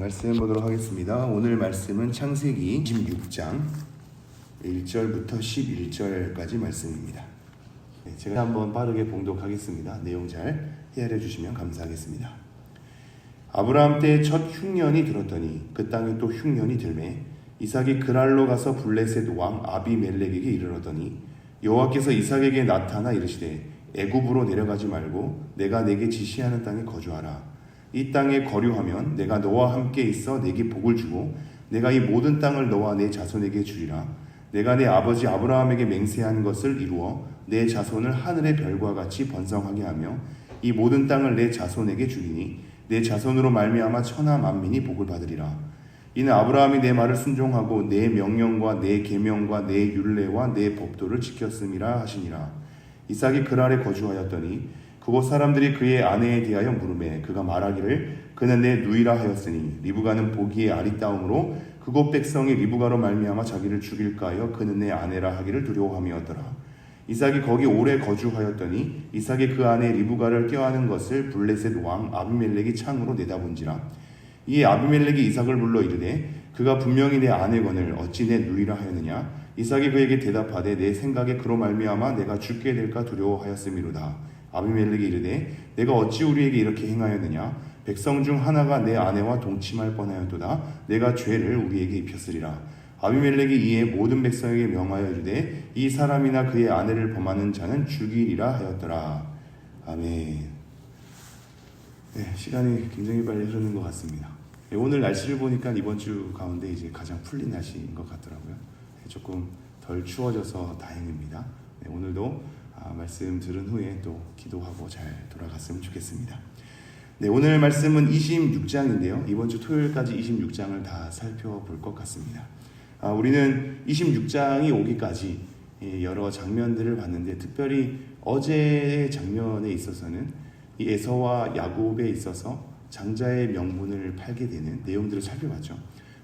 말씀 보도록 하겠습니다. 오늘 말씀은 창세기 26장 1절부터 11절까지 말씀입니다. 제가 한번 빠르게 봉독하겠습니다. 내용 잘 헤아려 주시면 감사하겠습니다. 아브라함 때 첫 흉년이 들었더니 그 땅에 또 흉년이 들매 이삭이 그랄로 가서 블레셋 왕 아비멜렉에게 이르렀더니 여호와께서 이삭에게 나타나 이르시되 애굽으로 내려가지 말고 내가 내게 지시하는 땅에 거주하라. 이 땅에 거류하면 내가 너와 함께 있어 내게 복을 주고 내가 이 모든 땅을 너와 내 자손에게 주리라. 내가 내 아버지 아브라함에게 맹세한 것을 이루어 내 자손을 하늘의 별과 같이 번성하게 하며 이 모든 땅을 내 자손에게 주리니 내 자손으로 말미암아 천하 만민이 복을 받으리라. 이는 아브라함이 내 말을 순종하고 내 명령과 내 계명과 내 율례와 내 법도를 지켰음이라 하시니라. 이삭이 그랄에 거주하였더니 그곳 사람들이 그의 아내에 대하여 물으매 그가 말하기를 그는 내 누이라 하였으니 리브가는 보기에 아리따움으로 그곳 백성이 리브가로 말미암아 자기를 죽일까 하여 그는 내 아내라 하기를 두려워함이었더라. 이삭이 거기 오래 거주하였더니 이삭이 그 아내 리브가를 껴안은 것을 블레셋 왕 아비멜렉이 창으로 내다본지라. 이에 아비멜렉이 이삭을 불러 이르되 그가 분명히 내 아내거늘 어찌 내 누이라 하였느냐. 이삭이 그에게 대답하되 내 생각에 그로 말미암아 내가 죽게 될까 두려워하였음이로다. 아비멜렉이 이르되 내가 어찌 우리에게 이렇게 행하였느냐. 백성 중 하나가 내 아내와 동침할 뻔하였도다. 내가 죄를 우리에게 입혔으리라. 아비멜렉이 이에 모든 백성에게 명하여 이르되 이 사람이나 그의 아내를 범하는 자는 죽이리라 하였더라. 아멘. 시간이 굉장히 빨리 흐르는 것 같습니다. 오늘 날씨를 보니까 이번 주 가운데 이제 가장 풀린 날씨인 것 같더라고요. 조금 덜 추워져서 다행입니다. 오늘도 말씀 들은 후에 또 기도하고 잘 돌아갔으면 좋겠습니다. 오늘 말씀은 26장인데요. 이번 주 토요일까지 26장을 다 살펴볼 것 같습니다. 우리는 26장이 오기까지 여러 장면들을 봤는데 특별히 어제의 장면에 있어서는 이 에서와 야곱에 있어서 장자의 명분을 팔게 되는 내용들을 살펴봤죠.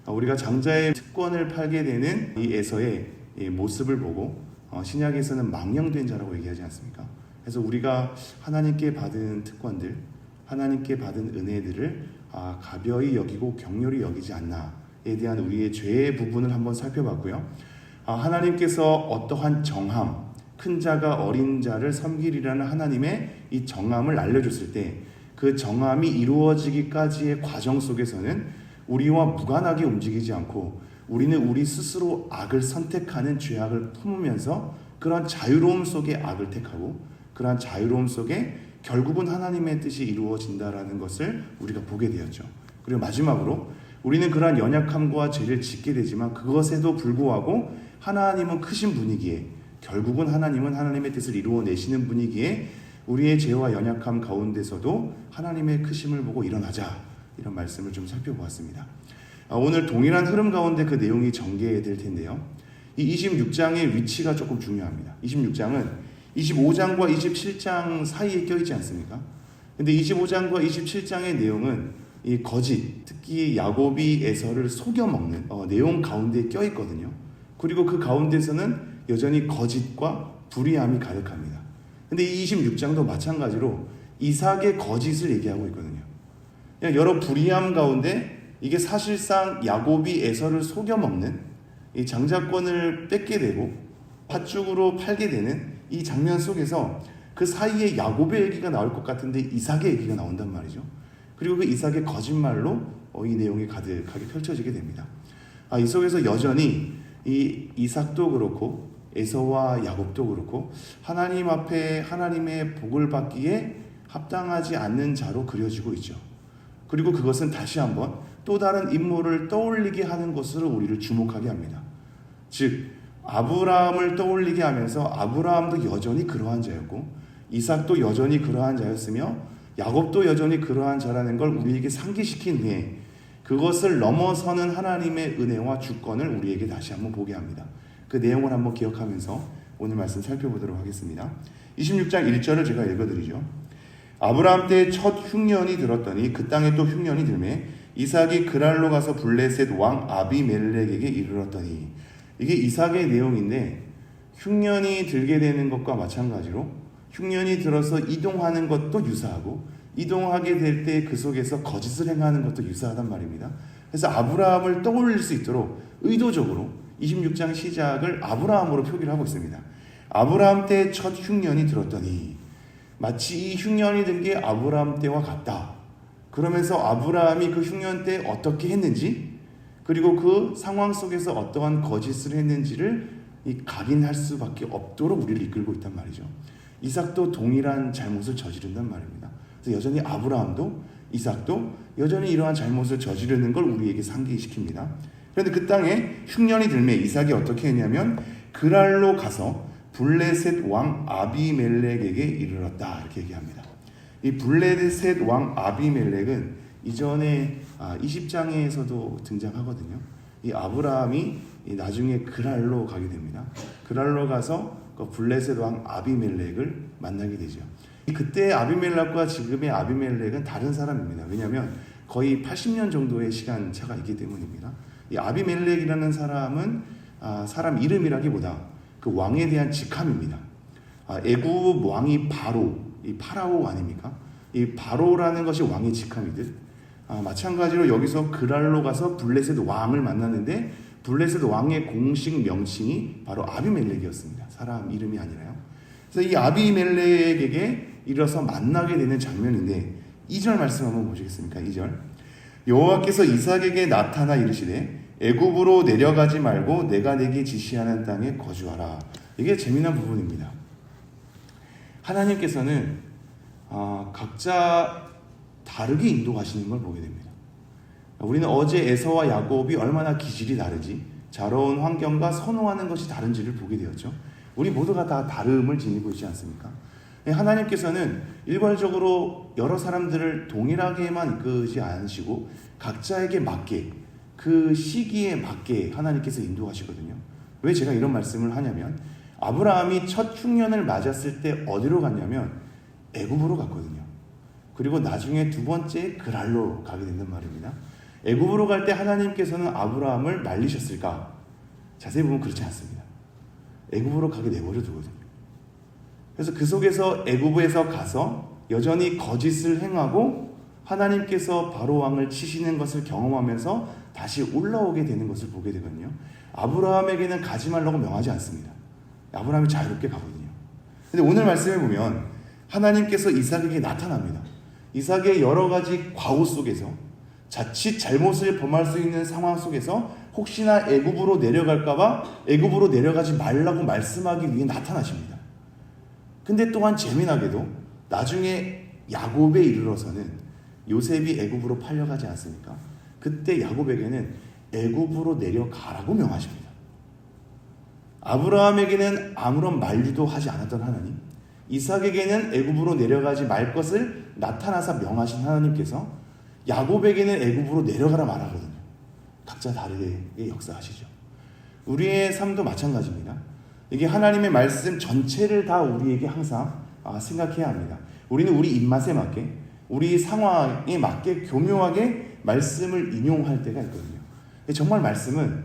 우리가 장자의 특권을 팔게 되는 이 에서의 모습을 보고 신약에서는 망령된 자라고 얘기하지 않습니까? 그래서 우리가 하나님께 받은 특권들, 하나님께 받은 은혜들을 가벼이 여기고 격렬히 여기지 않나에 대한 우리의 죄의 부분을 한번 살펴봤고요. 하나님께서 어떠한 정함, 큰 자가 어린 자를 섬기리라는 하나님의 이 정함을 알려줬을 때 그 정함이 이루어지기까지의 과정 속에서는 우리와 무관하게 움직이지 않고 우리는 우리 스스로 악을 선택하는 죄악을 품으면서 그러한 자유로움 속에 악을 택하고 그러한 자유로움 속에 결국은 하나님의 뜻이 이루어진다라는 것을 우리가 보게 되었죠. 그리고 마지막으로 우리는 그러한 연약함과 죄를 짓게 되지만 그것에도 불구하고 하나님은 크신 분이기에 결국은 하나님은 하나님의 뜻을 이루어내시는 분이기에 우리의 죄와 연약함 가운데서도 하나님의 크심을 보고 일어나자, 이런 말씀을 좀 살펴보았습니다. 오늘 동일한 흐름 가운데 그 내용이 전개될 텐데요. 이 26장의 위치가 조금 중요합니다. 26장은 25장과 27장 사이에 껴있지 않습니까? 근데 25장과 27장의 내용은 이 거짓, 특히 야곱이 에서를 속여먹는 내용 가운데 껴있거든요. 그리고 그 가운데서는 여전히 거짓과 불의함이 가득합니다. 근데 이 26장도 마찬가지로 이삭의 거짓을 얘기하고 있거든요. 여러 불의함 가운데 이게 사실상 야곱이 에서를 속여먹는 이 장자권을 뺏게 되고 팥죽으로 팔게 되는 이 장면 속에서 그 사이에 야곱의 얘기가 나올 것 같은데 이삭의 얘기가 나온단 말이죠. 그리고 그 이삭의 거짓말로 이 내용이 가득하게 펼쳐지게 됩니다. 이 속에서 여전히 이 이삭도 그렇고 에서와 야곱도 그렇고 하나님 앞에 하나님의 복을 받기에 합당하지 않는 자로 그려지고 있죠. 그리고 그것은 다시 한번 또 다른 인물을 떠올리게 하는 것으로 우리를 주목하게 합니다. 즉 아브라함을 떠올리게 하면서 아브라함도 여전히 그러한 자였고 이삭도 여전히 그러한 자였으며 야곱도 여전히 그러한 자라는 걸 우리에게 상기시킨 후에 그것을 넘어서는 하나님의 은혜와 주권을 우리에게 다시 한번 보게 합니다. 그 내용을 한번 기억하면서 오늘 말씀 살펴보도록 하겠습니다. 26장 1절을 제가 읽어드리죠. 아브라함 때 첫 흉년이 들었더니 그 땅에 또 흉년이 들매 이삭이 그랄로 가서 블레셋 왕 아비멜렉에게 이르렀더니, 이게 이삭의 내용인데 흉년이 들게 되는 것과 마찬가지로 흉년이 들어서 이동하는 것도 유사하고 이동하게 될 때 그 속에서 거짓을 행하는 것도 유사하단 말입니다. 그래서 아브라함을 떠올릴 수 있도록 의도적으로 26장 시작을 아브라함으로 표기를 하고 있습니다. 아브라함 때 첫 흉년이 들었더니 마치 이 흉년이 든 게 아브라함 때와 같다. 그러면서 아브라함이 그 흉년 때 어떻게 했는지, 그리고 그 상황 속에서 어떠한 거짓을 했는지를 각인할 수밖에 없도록 우리를 이끌고 있단 말이죠. 이삭도 동일한 잘못을 저지른단 말입니다. 그래서 여전히 아브라함도 이삭도 여전히 이러한 잘못을 저지르는 걸 우리에게 상기시킵니다. 그런데 그 땅에 흉년이 들매 이삭이 어떻게 했냐면 그랄로 가서 블레셋 왕 아비멜렉에게 이르렀다, 이렇게 얘기합니다. 이 블레셋 왕 아비멜렉은 이전에 20장에서도 등장하거든요. 이 아브라함이 나중에 그랄로 가게 됩니다. 그랄로 가서 그 블레셋 왕 아비멜렉을 만나게 되죠. 그때 아비멜렉과 지금의 아비멜렉은 다른 사람입니다. 왜냐하면 거의 80년 정도의 시간 차가 있기 때문입니다. 이 아비멜렉이라는 사람은 사람 이름이라기보다 그 왕에 대한 직함입니다. 애굽 왕이 바로, 이 파라오 아닙니까? 이 바로라는 것이 왕의 직함이듯 마찬가지로 여기서 그랄로 가서 블레셋 왕을 만났는데 블레셋 왕의 공식 명칭이 바로 아비멜렉이었습니다. 사람 이름이 아니라요. 그래서 이 아비멜렉에게 이르러서 만나게 되는 장면인데 2절 말씀 한번 보시겠습니까? 2절. 여호와께서 이삭에게 나타나 이르시되 애굽으로 내려가지 말고 내가 내게 지시하는 땅에 거주하라. 이게 재미난 부분입니다. 하나님께서는 각자 다르게 인도하시는 걸 보게 됩니다. 우리는 어제 에서와 야곱이 얼마나 기질이 다르지, 자라온 환경과 선호하는 것이 다른지를 보게 되었죠. 우리 모두가 다 다름을 지니고 있지 않습니까? 하나님께서는 일괄적으로 여러 사람들을 동일하게만 이끄지 않으시고 각자에게 맞게, 그 시기에 맞게 하나님께서 인도하시거든요. 왜 제가 이런 말씀을 하냐면 아브라함이 첫 흉년을 맞았을 때 어디로 갔냐면 애굽으로 갔거든요. 그리고 나중에 두 번째 그랄로 가게 된단 말입니다. 애굽으로 갈 때 하나님께서는 아브라함을 말리셨을까? 자세히 보면 그렇지 않습니다. 애굽으로 가게 내버려 두거든요. 그래서 그 속에서 애굽에서 가서 여전히 거짓을 행하고 하나님께서 바로 왕을 치시는 것을 경험하면서 다시 올라오게 되는 것을 보게 되거든요. 아브라함에게는 가지 말라고 명하지 않습니다. 아브라함이 자유롭게 가거든요. 근데 오늘 말씀에 보면 하나님께서 이삭에게 나타납니다. 이삭의 여러 가지 과오 속에서 자칫 잘못을 범할 수 있는 상황 속에서 혹시나 애굽으로 내려갈까봐 애굽으로 내려가지 말라고 말씀하기 위해 나타나십니다. 근데 또한 재미나게도 나중에 야곱에 이르러서는 요셉이 애굽으로 팔려가지 않습니까? 그때 야곱에게는 애굽으로 내려가라고 명하십니다. 아브라함에게는 아무런 만류도 하지 않았던 하나님, 이삭에게는 애굽으로 내려가지 말 것을 나타나서 명하신 하나님께서 야곱에게는 애굽으로 내려가라 말하거든요. 각자 다르게 역사하시죠. 우리의 삶도 마찬가지입니다. 이게 하나님의 말씀 전체를 다 우리에게 항상 생각해야 합니다. 우리는 우리 입맛에 맞게, 우리 상황에 맞게 교묘하게 말씀을 인용할 때가 있거든요. 정말 말씀은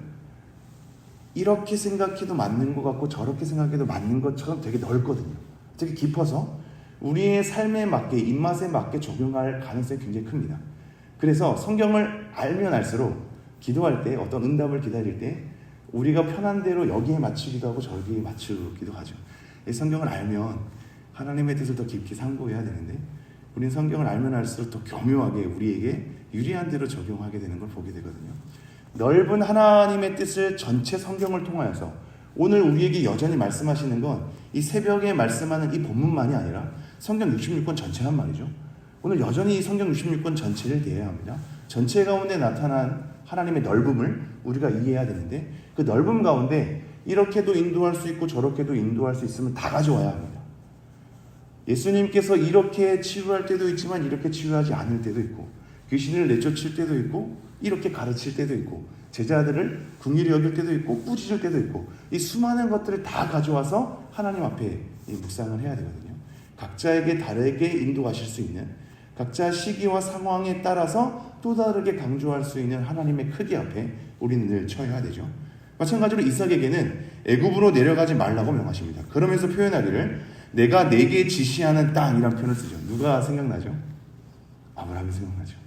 이렇게 생각해도 맞는 것 같고 저렇게 생각해도 맞는 것처럼 되게 넓거든요. 되게 깊어서 우리의 삶에 맞게, 입맛에 맞게 적용할 가능성이 굉장히 큽니다. 그래서 성경을 알면 알수록 기도할 때, 어떤 응답을 기다릴 때 우리가 편한 대로 여기에 맞추기도 하고 저기에 맞추기도 하죠. 이 성경을 알면 하나님의 뜻을 더 깊이 상고해야 되는데 우리는 성경을 알면 알수록 더 교묘하게 우리에게 유리한 대로 적용하게 되는 걸 보게 되거든요. 넓은 하나님의 뜻을 전체 성경을 통하여서 오늘 우리에게 여전히 말씀하시는 건 이 새벽에 말씀하는 이 본문만이 아니라 성경 66권 전체란 말이죠. 오늘 여전히 이 성경 66권 전체를 대해야 합니다. 전체 가운데 나타난 하나님의 넓음을 우리가 이해해야 되는데 그 넓음 가운데 이렇게도 인도할 수 있고 저렇게도 인도할 수 있으면 다 가져와야 합니다. 예수님께서 이렇게 치유할 때도 있지만 이렇게 치유하지 않을 때도 있고 귀신을 내쫓을 때도 있고 이렇게 가르칠 때도 있고 제자들을 긍휼히 여길 때도 있고 꾸짖을 때도 있고 이 수많은 것들을 다 가져와서 하나님 앞에 묵상을 해야 되거든요. 각자에게 다르게 인도하실 수 있는, 각자 시기와 상황에 따라서 또 다르게 강조할 수 있는 하나님의 크기 앞에 우리는 늘 처해야 되죠. 마찬가지로 이삭에게는 애굽으로 내려가지 말라고 명하십니다. 그러면서 표현하기를 내가 내게 지시하는 땅이라는 표현을 쓰죠. 누가 생각나죠? 아브라함이 생각나죠.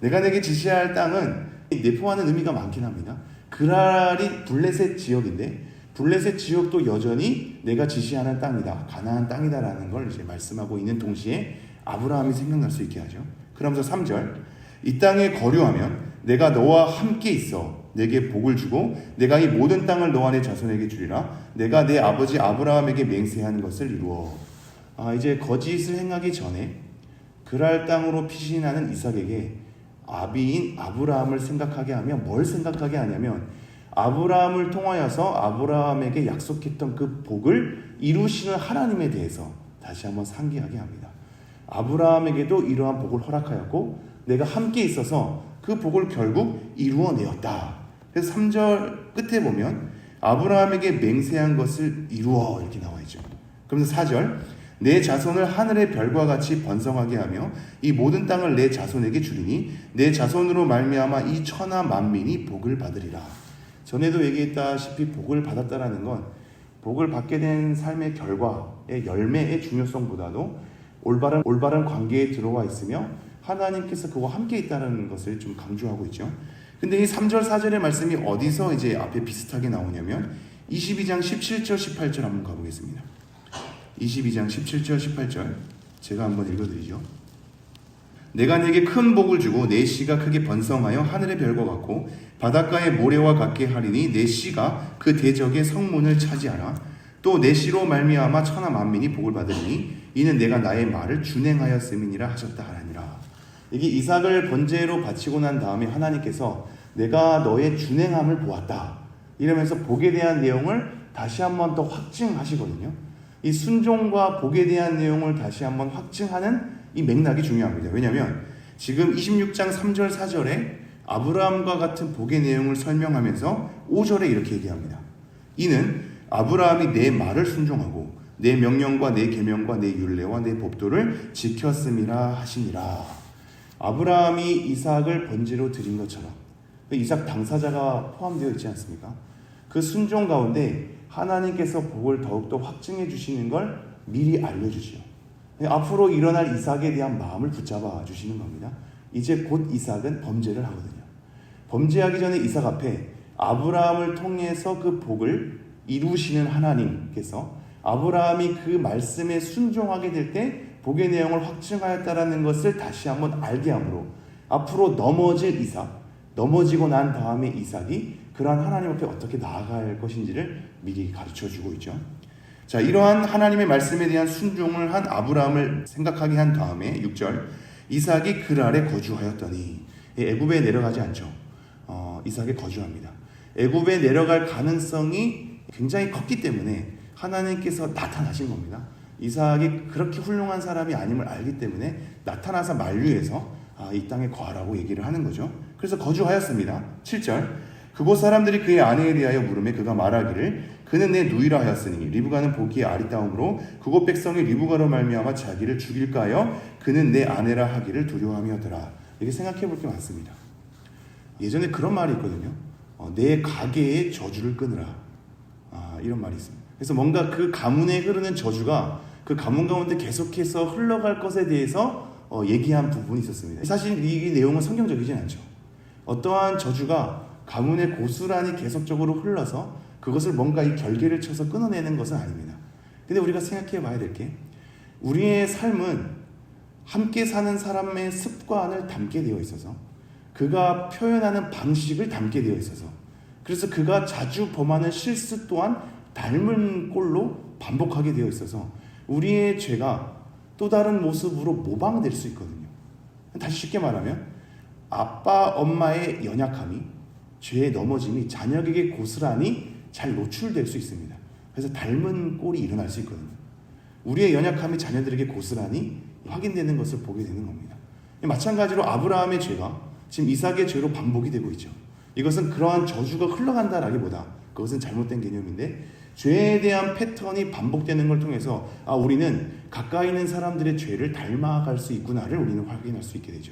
내가 내게 지시할 땅은 내포하는 의미가 많긴 합니다. 그랄이 블레셋 지역인데 블레셋 지역도 여전히 내가 지시하는 땅이다, 가나안 땅이다라는 걸 이제 말씀하고 있는 동시에 아브라함이 생각날 수 있게 하죠. 그러면서 3절, 이 땅에 거류하면 내가 너와 함께 있어 내게 복을 주고 내가 이 모든 땅을 너와 내 자손에게 주리라. 내가 내 아버지 아브라함에게 맹세한 것을 이루어. 이제 거짓을 행하기 전에 그랄 땅으로 피신하는 이삭에게 아비인 아브라함을 생각하게 하며 뭘 생각하게 하냐면 아브라함을 통하여서 아브라함에게 약속했던 그 복을 이루시는 하나님에 대해서 다시 한번 상기하게 합니다. 아브라함에게도 이러한 복을 허락하였고 내가 함께 있어서 그 복을 결국 이루어내었다. 그래서 3절 끝에 보면 아브라함에게 맹세한 것을 이루어 이렇게 나와 있죠. 그러면서 4절, 내 자손을 하늘의 별과 같이 번성하게 하며 이 모든 땅을 내 자손에게 주리니 내 자손으로 말미암아 이 천하 만민이 복을 받으리라. 전에도 얘기했다시피 복을 받았다라는 건 복을 받게 된 삶의 결과의 열매의 중요성보다도 올바른 관계에 들어와 있으며 하나님께서 그와 함께 있다는 것을 좀 강조하고 있죠. 근데 이 3절 4절의 말씀이 어디서 이제 앞에 비슷하게 나오냐면 22장 17절 18절 한번 가보겠습니다. 22장 17절 18절 제가 한번 읽어드리죠. 내가 내게 큰 복을 주고 내 씨가 크게 번성하여 하늘의 별과 같고 바닷가의 모래와 같게 하리니 내 씨가 그 대적의 성문을 차지하라. 또 내 씨로 말미암아 천하 만민이 복을 받으리니 이는 내가 나의 말을 준행하였음이니라 하셨다 하니라. 이게 이삭을 번제로 바치고 난 다음에 하나님께서 내가 너의 준행함을 보았다 이러면서 복에 대한 내용을 다시 한번 더 확증하시거든요. 이 순종과 복에 대한 내용을 다시 한번 확증하는 이 맥락이 중요합니다. 왜냐하면 지금 26장 3절 4절에 아브라함과 같은 복의 내용을 설명하면서 5절에 이렇게 얘기합니다. 이는 아브라함이 내 말을 순종하고 내 명령과 내 계명과 내 율례와 내 법도를 지켰음이라 하시니라. 아브라함이 이삭을 번제로 드린 것처럼 이삭 당사자가 포함되어 있지 않습니까? 그 순종 가운데 하나님께서 복을 더욱더 확증해 주시는 걸 미리 알려주시오. 앞으로 일어날 이삭에 대한 마음을 붙잡아 주시는 겁니다. 이제 곧 이삭은 범죄를 하거든요. 범죄하기 전에 이삭 앞에 아브라함을 통해서 그 복을 이루시는 하나님께서 아브라함이 그 말씀에 순종하게 될 때 복의 내용을 확증하였다라는 것을 다시 한번 알게 함으로 앞으로 넘어질 이삭, 넘어지고 난 다음에 이삭이 그러한 하나님 앞에 어떻게 나아갈 것인지를 미리 가르쳐주고 있죠. 자, 이러한 하나님의 말씀에 대한 순종을 한 아브라함을 생각하게 한 다음에 6절, 이삭이 그랄에 거주하였더니 애굽에 내려가지 않죠. 이삭에 거주합니다. 애굽에 내려갈 가능성이 굉장히 컸기 때문에 하나님께서 나타나신 겁니다. 이삭이 그렇게 훌륭한 사람이 아님을 알기 때문에 나타나서 만류해서 이 땅에 거하라고 얘기를 하는 거죠. 그래서 거주하였습니다. 7절, 그곳 사람들이 그의 아내에 대하여 물으매 그가 말하기를 그는 내 누이라 하였으니 리브가는 보기에 아리따움으로 그곳 백성이 리브가로 말미암아 자기를 죽일까 하여 그는 내 아내라 하기를 두려워하며더라. 이렇게 생각해 볼 게 많습니다. 예전에 그런 말이 있거든요. 내 가계의 저주를 끊으라. 이런 말이 있습니다. 그래서 뭔가 그 가문에 흐르는 저주가 그 가문 가운데 계속해서 흘러갈 것에 대해서 얘기한 부분이 있었습니다. 사실 이 내용은 성경적이진 않죠. 어떠한 저주가 가문에 고스란히 계속적으로 흘러서 그것을 뭔가 이 결계를 쳐서 끊어내는 것은 아닙니다. 근데 우리가 생각해 봐야 될 게 우리의 삶은 함께 사는 사람의 습관을 담게 되어 있어서 그가 표현하는 방식을 담게 되어 있어서 그래서 그가 자주 범하는 실수 또한 닮은 꼴로 반복하게 되어 있어서 우리의 죄가 또 다른 모습으로 모방될 수 있거든요. 다시 쉽게 말하면 아빠 엄마의 연약함이 죄의 넘어짐이 자녀에게 고스란히 잘 노출될 수 있습니다. 그래서 닮은 꼴이 일어날 수 있거든요. 우리의 연약함이 자녀들에게 고스란히 확인되는 것을 보게 되는 겁니다. 마찬가지로 아브라함의 죄가 지금 이삭의 죄로 반복이 되고 있죠. 이것은 그러한 저주가 흘러간다라기보다 그것은 잘못된 개념인데 죄에 대한 패턴이 반복되는 걸 통해서 우리는 가까이 있는 사람들의 죄를 닮아갈 수 있구나를 우리는 확인할 수 있게 되죠.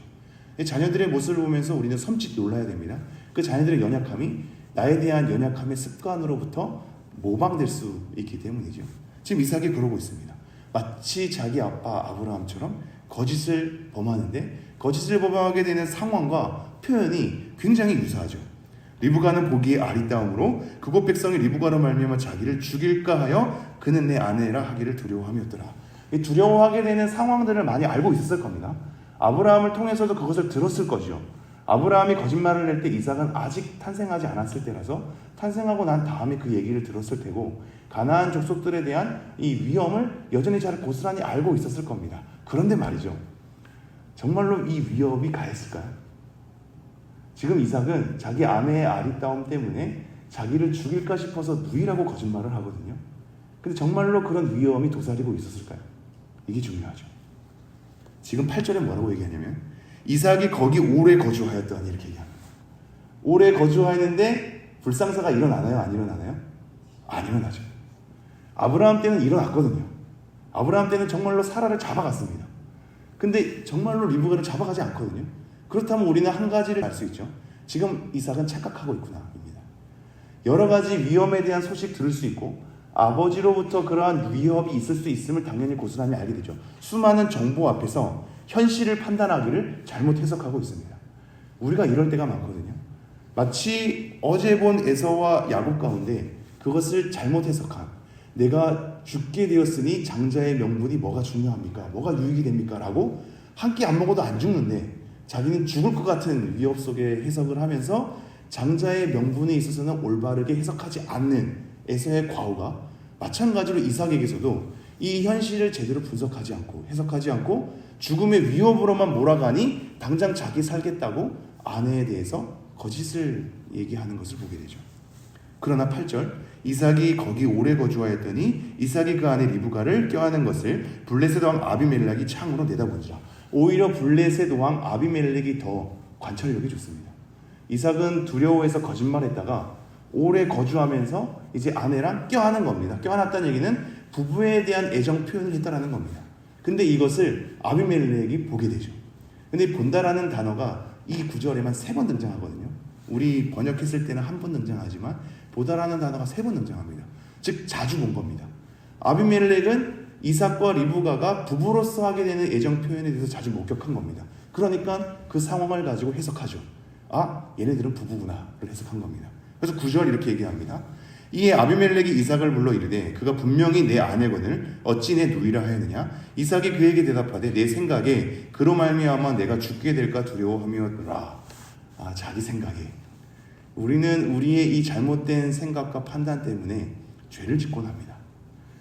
자녀들의 모습을 보면서 우리는 섬찟 놀라야 됩니다. 그 자녀들의 연약함이 나에 대한 연약함의 습관으로부터 모방될 수 있기 때문이죠. 지금 이삭이 그러고 있습니다. 마치 자기 아빠 아브라함처럼 거짓을 범하는데 거짓을 범하게 되는 상황과 표현이 굉장히 유사하죠. 리브가는 보기에 아리따움으로 그곳 백성이 리브가로 말미암아 자기를 죽일까 하여 그는 내 아내라 하기를 두려워함이었더라. 이 두려워하게 되는 상황들을 많이 알고 있었을 겁니다. 아브라함을 통해서도 그것을 들었을 거죠. 아브라함이 거짓말을 낼 때 이삭은 아직 탄생하지 않았을 때라서 탄생하고 난 다음에 그 얘기를 들었을 테고 가나안 족속들에 대한 이 위험을 여전히 잘 고스란히 알고 있었을 겁니다. 그런데 말이죠. 정말로 이 위협이 가했을까요? 지금 이삭은 자기 아내의 아리따움 때문에 자기를 죽일까 싶어서 누이라고 거짓말을 하거든요. 근데 정말로 그런 위험이 도사리고 있었을까요? 이게 중요하죠. 지금 8절에 뭐라고 얘기하냐면 이삭이 거기 오래 거주하였더니 이렇게 얘기합니다. 오래 거주하였는데 불상사가 일어나나요? 안 일어나나요? 안 일어나죠. 아브라함 때는 일어났거든요. 아브라함 때는 정말로 사라를 잡아갔습니다. 근데 정말로 리브가를 잡아가지 않거든요. 그렇다면 우리는 한 가지를 알 수 있죠. 지금 이삭은 착각하고 있구나 입니다. 여러 가지 위험에 대한 소식 들을 수 있고 아버지로부터 그러한 위협이 있을 수 있음을 당연히 고스란히 알게 되죠. 수많은 정보 앞에서 현실을 판단하기를 잘못 해석하고 있습니다. 우리가 이럴 때가 많거든요. 마치 어제 본 에서와 야곱 가운데 그것을 잘못 해석한 내가 죽게 되었으니 장자의 명분이 뭐가 중요합니까? 뭐가 유익이 됩니까? 라고 한 끼 안 먹어도 안 죽는데 자기는 죽을 것 같은 위협 속에 해석을 하면서 장자의 명분에 있어서는 올바르게 해석하지 않는 에서의 과오가 마찬가지로 이삭에게서도 이 현실을 제대로 분석하지 않고 해석하지 않고 죽음의 위협으로만 몰아가니 당장 자기 살겠다고 아내에 대해서 거짓을 얘기하는 것을 보게 되죠. 그러나 8절 이삭이 거기 오래 거주하였더니 이삭이 그 아내 리브가를 껴안은 것을 블레셋 왕 아비멜렉이 창으로 내다보니라. 오히려 블레셋 왕 아비멜렉이 더 관찰력이 좋습니다. 이삭은 두려워해서 거짓말했다가 오래 거주하면서 이제 아내랑 껴안은 겁니다. 껴안았다는 얘기는 부부에 대한 애정 표현을 했다라는 겁니다. 근데 이것을 아비멜렉이 보게 되죠. 근데 본다라는 단어가 이 구절에만 3번 등장하거든요. 우리 번역했을 때는 한 번 등장하지만 보다라는 단어가 3번 등장합니다. 즉 자주 본 겁니다. 아비멜렉은 이삭과 리브가가 부부로서 하게 되는 애정 표현에 대해서 자주 목격한 겁니다. 그러니까 그 상황을 가지고 해석하죠. 아, 얘네들은 부부구나를 해석한 겁니다. 그래서 9절 이렇게 얘기합니다. 이에 아비멜렉이 이삭을 불러 이르되 그가 분명히 내 아내거늘 어찌 내 누이라 하였느냐. 이삭이 그에게 대답하되 내 생각에 그로 말미암아 내가 죽게 될까 두려워함이었더라. 아, 자기 생각에 우리는 우리의 이 잘못된 생각과 판단 때문에 죄를 짓곤 합니다.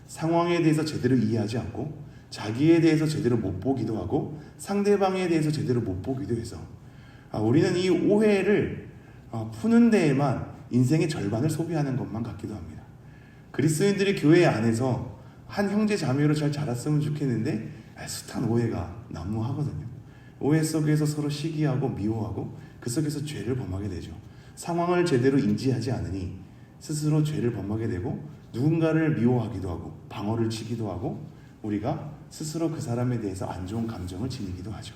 상황에 대해서 제대로 이해하지 않고 자기에 대해서 제대로 못 보기도 하고 상대방에 대해서 제대로 못 보기도 해서 우리는 이 오해를 푸는 데에만 인생의 절반을 소비하는 것만 같기도 합니다. 그리스도인들이 교회 안에서 한 형제 자매로 잘 자랐으면 좋겠는데 숱한 오해가 난무하거든요. 오해 속에서 서로 시기하고 미워하고 그 속에서 죄를 범하게 되죠. 상황을 제대로 인지하지 않으니 스스로 죄를 범하게 되고 누군가를 미워하기도 하고 방어를 치기도 하고 우리가 스스로 그 사람에 대해서 안 좋은 감정을 지니기도 하죠.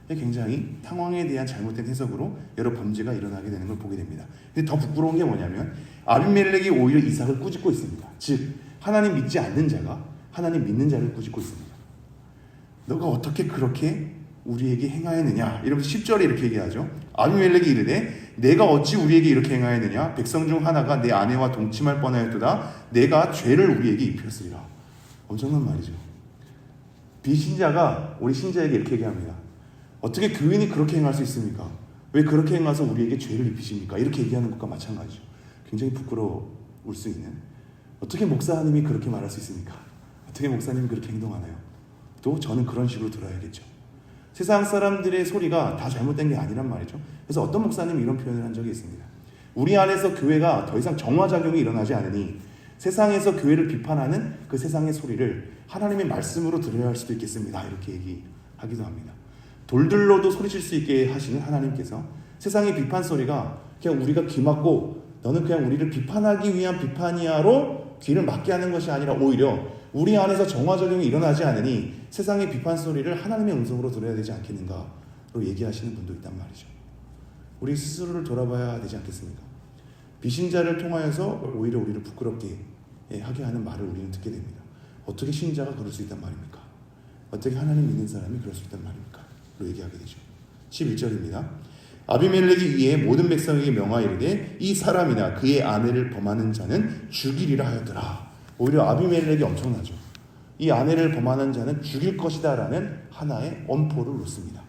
굉장히 상황에 대한 잘못된 해석으로 여러 범죄가 일어나게 되는 걸 보게 됩니다. 근데 더 부끄러운 게 뭐냐면 아비멜렉이 오히려 이삭을 꾸짖고 있습니다. 즉 하나님 믿지 않는 자가 하나님 믿는 자를 꾸짖고 있습니다. 너가 어떻게 그렇게 우리에게 행하였느냐 이러면서 10절에 이렇게 얘기하죠. 아비멜렉이 이르되 내가 어찌 우리에게 이렇게 행하였느냐. 백성 중 하나가 내 아내와 동침할 뻔하였도다. 내가 죄를 우리에게 입혔으리라. 엄청난 말이죠. 비신자가 우리 신자에게 이렇게 얘기합니다. 어떻게 교인이 그렇게 행할 수 있습니까? 왜 그렇게 행해서 우리에게 죄를 입히십니까? 이렇게 얘기하는 것과 마찬가지죠. 굉장히 부끄러울 수 있는. 어떻게 목사님이 그렇게 말할 수 있습니까? 어떻게 목사님이 그렇게 행동하나요? 또 저는 그런 식으로 들어야겠죠. 세상 사람들의 소리가 다 잘못된 게 아니란 말이죠. 그래서 어떤 목사님이 이런 표현을 한 적이 있습니다. 우리 안에서 교회가 더 이상 정화작용이 일어나지 않으니 세상에서 교회를 비판하는 그 세상의 소리를 하나님의 말씀으로 들어야 할 수도 있겠습니다. 이렇게 얘기하기도 합니다. 돌들로도 소리칠 수 있게 하시는 하나님께서 세상의 비판 소리가 그냥 우리가 귀 막고 너는 그냥 우리를 비판하기 위한 비판이야로 귀를 막게 하는 것이 아니라 오히려 우리 안에서 정화작용이 일어나지 않으니 세상의 비판 소리를 하나님의 음성으로 들어야 되지 않겠는가로 얘기하시는 분도 있단 말이죠. 우리 스스로를 돌아봐야 되지 않겠습니까? 비신자를 통하여서 오히려 우리를 부끄럽게 하게 하는 말을 우리는 듣게 됩니다. 어떻게 신자가 그럴 수 있단 말입니까? 어떻게 하나님 믿는 사람이 그럴 수 있단 말입니까? 로 얘기하게 되죠. 11절입니다. 아비멜렉이 이에 모든 백성에게 명하이르되 이 사람이나 그의 아내를 범하는 자는 죽이리라 하였더라. 오히려 아비멜렉이 엄청나죠. 이 아내를 범하는 자는 죽일 것이다 라는 하나의 엄포를 놓습니다.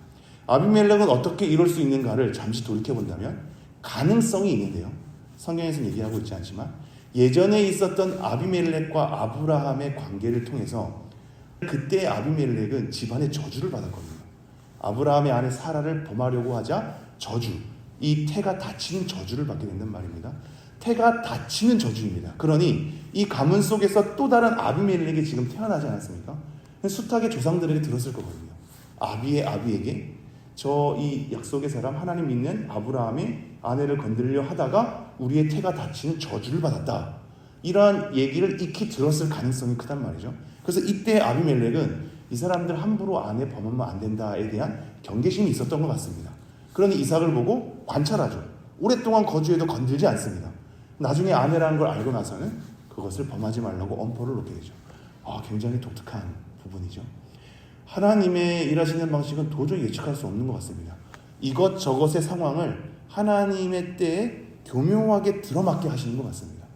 아비멜렉은 어떻게 이럴 수 있는가를 잠시 돌이켜본다면 가능성이 있는데요. 성경에서는 얘기하고 있지 않지만 예전에 있었던 아비멜렉과 아브라함의 관계를 통해서 그때 아비멜렉은 집안의 저주를 받았거든요. 아브라함의 아내 사라를 범하려고 하자 저주, 이 태가 닫히는 저주를 받게 된단 말입니다. 태가 닫히는 저주입니다. 그러니 이 가문 속에서 또 다른 아비멜렉이 지금 태어나지 않았습니까? 숱하게 조상들에게 들었을 거거든요. 아비의 아비에게 저 이 약속의 사람 하나님 믿는 아브라함의 아내를 건드리려 하다가 우리의 태가 닫히는 저주를 받았다. 이러한 얘기를 익히 들었을 가능성이 크단 말이죠. 그래서 이때 아비멜렉은 이 사람들 함부로 아내 범하면 안 된다에 대한 경계심이 있었던 것 같습니다. 그러니 이삭을 보고 관찰하죠. 오랫동안 거주해도 건들지 않습니다. 나중에 아내라는 걸 알고 나서는 그것을 범하지 말라고 엄포를 놓게 되죠. 굉장히 독특한 부분이죠. 하나님의 일하시는 방식은 도저히 예측할 수 없는 것 같습니다. 이것저것의 상황을 하나님의 때에 교묘하게 들어맞게 하시는 것 같습니다.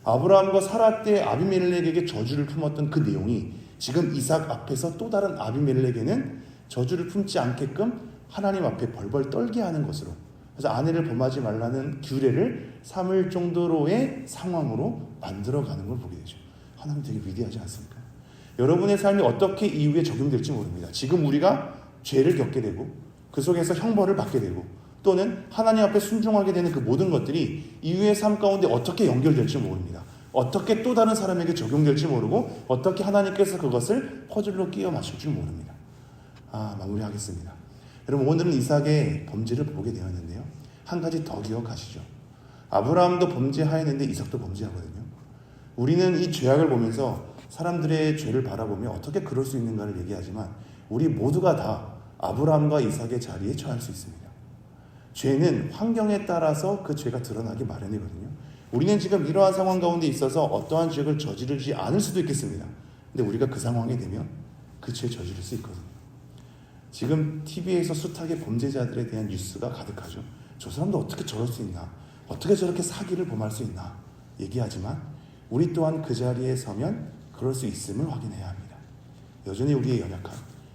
아브라함과 사라 때 아비멜렉에게 저주를 품었던 그 내용이 지금 이삭 앞에서 또 다른 아비멜렉에는 저주를 품지 않게끔 하나님 앞에 벌벌 떨게 하는 것으로, 그래서 아내를 범하지 말라는 규례를 삼을 정도로의 상황으로 만들어가는 걸 보게 되죠. 하나님 되게 위대하지 않습니까? 여러분의 삶이 어떻게 이후에 적용될지 모릅니다. 지금 우리가 죄를 겪게 되고 그 속에서 형벌을 받게 되고 또는 하나님 앞에 순종하게 되는 그 모든 것들이 이후의 삶 가운데 어떻게 연결될지 모릅니다. 어떻게 또 다른 사람에게 적용될지 모르고 어떻게 하나님께서 그것을 퍼즐로 끼워 맞출 줄 모릅니다. 마무리하겠습니다. 여러분, 오늘은 이삭의 범죄를 보게 되었는데요. 한 가지 더 기억하시죠. 아브라함도 범죄하였는데 이삭도 범죄하거든요. 우리는 이 죄악을 보면서 사람들의 죄를 바라보며 어떻게 그럴 수 있는가를 얘기하지만 우리 모두가 다 아브라함과 이삭의 자리에 처할 수 있습니다. 죄는 환경에 따라서 그 죄가 드러나기 마련이거든요. 우리는 지금 이러한 상황 가운데 있어서 어떠한 죄를 저지르지 않을 수도 있겠습니다. 근데 우리가 그 상황에 되면 그 죄 저지를 수 있거든요. 지금 TV에서 숱하게 범죄자들에 대한 뉴스가 가득하죠. 저 사람도 어떻게 저럴 수 있나? 어떻게 저렇게 사기를 범할 수 있나? 얘기하지만 우리 또한 그 자리에 서면 그럴 수 있음을 확인해야 합니다. 여전히 우리의 연약함,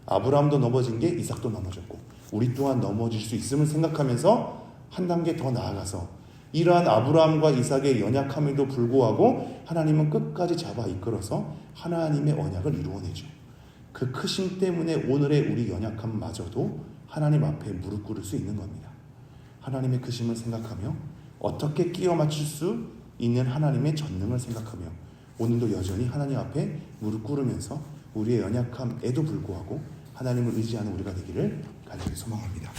아브라함도 넘어진 게 이삭도 넘어졌고 우리 또한 넘어질 수 있음을 생각하면서 한 단계 더 나아가서 이러한 아브라함과 이삭의 연약함에도 불구하고 하나님은 끝까지 잡아 이끌어서 하나님의 언약을 이루어내죠. 그 크심 때문에 오늘의 우리 연약함마저도 하나님 앞에 무릎 꿇을 수 있는 겁니다. 하나님의 크심을 생각하며 어떻게 끼워 맞출 수 있는 하나님의 전능을 생각하며 오늘도 여전히 하나님 앞에 무릎 꿇으면서 우리의 연약함에도 불구하고 하나님을 의지하는 우리가 되기를 간절히 소망합니다.